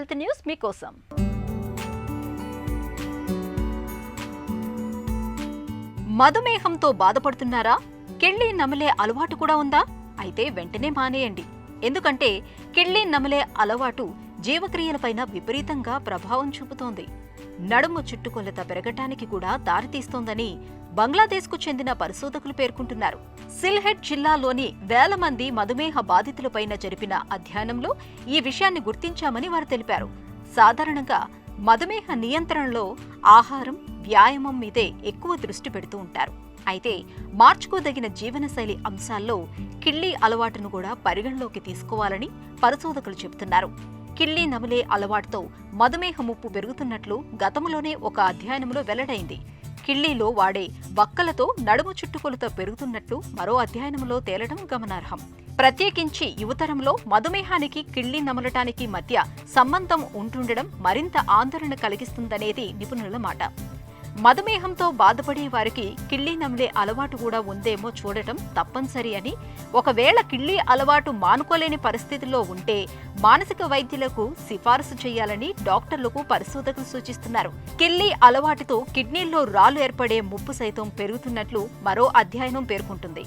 Health news మీకోసం. మధుమేహంతో బాధపడుతున్నారా? కిళ్ళి నమిలే అలవాటు కూడా ఉందా? అయితే వెంటనే మానేయండి. ఎందుకంటే కిళ్ళి నమిలే అలవాటు జీవక్రియలపైన విపరీతంగా ప్రభావం చూపుతోంది. నడుము చుట్టుకొలత పెరగటానికి కూడా దారితీస్తోందని బంగ్లాదేశ్కు చెందిన పరిశోధకులు పేర్కొంటున్నారు. సిల్హెట్ జిల్లాలోని వేల మంది మధుమేహ బాధితులపైన జరిపిన అధ్యయనంలో ఈ విషయాన్ని గుర్తించామని వారు తెలిపారు. సాధారణంగా మధుమేహ నియంత్రణలో ఆహారం, వ్యాయామం మీదే ఎక్కువ దృష్టి పెడుతూ ఉంటారు. అయితే మార్చుకోదగిన జీవనశైలి అంశాల్లో కిళ్ళి అలవాటును కూడా పరిగణలోకి తీసుకోవాలని పరిశోధకులు చెబుతున్నారు. కిళ్ళి నమిలే అలవాటుతో మధుమేహ ముప్పు పెరుగుతున్నట్లు గతంలోనే ఒక అధ్యయనంలో వెల్లడైంది. కిళ్ళీలో వాడే వక్కలతో నడుము చుట్టుకొలత పెరుగుతున్నట్లు మరో అధ్యయనంలో తేలడం గమనార్హం. ప్రత్యేకించి యువతరంలో మధుమేహానికి కిళ్ళి నమలటానికి మధ్య సంబంధం ఉంటుండడం మరింత ఆందోళన కలిగిస్తుందనేది నిపుణుల మాట. మధుమేహంతో బాధపడే వారికి కిళ్ళి నమిలే అలవాటు కూడా ఉందేమో చూడటం తప్పనిసరి అని, ఒకవేళ కిళ్ళి అలవాటు మానుకోలేని పరిస్థితిలో ఉంటే మానసిక వైద్యులకు సిఫారసు చేయాలని డాక్టర్లకు పరిశోధకులు సూచిస్తున్నారు. కిళ్ళి అలవాటుతో కిడ్నీల్లో రాళ్లు ఏర్పడే ముప్పు సైతం పెరుగుతున్నట్లు మరో అధ్యయనం పేర్కొంటుంది.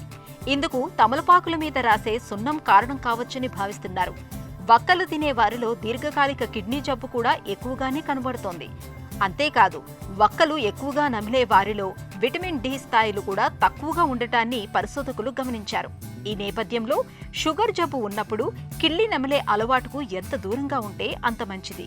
ఇందుకు తమలపాకుల మీద రాసే సున్నం కారణం కావచ్చని భావిస్తున్నారు. వక్కలు తినే వారిలో దీర్ఘకాలిక కిడ్నీ జబ్బు కూడా ఎక్కువగానే కనబడుతోంది. అంతేకాదు, వక్కలు ఎక్కువగా నమిలే వారిలో విటమిన్ డి స్థాయిలు కూడా తక్కువగా ఉండటాన్ని పరిశోధకులు గమనించారు. ఈ నేపథ్యంలో షుగర్ జబ్బు ఉన్నప్పుడు కిళ్ళి నమిలే అలవాటుకు ఎంత దూరంగా ఉంటే అంత మంచిది.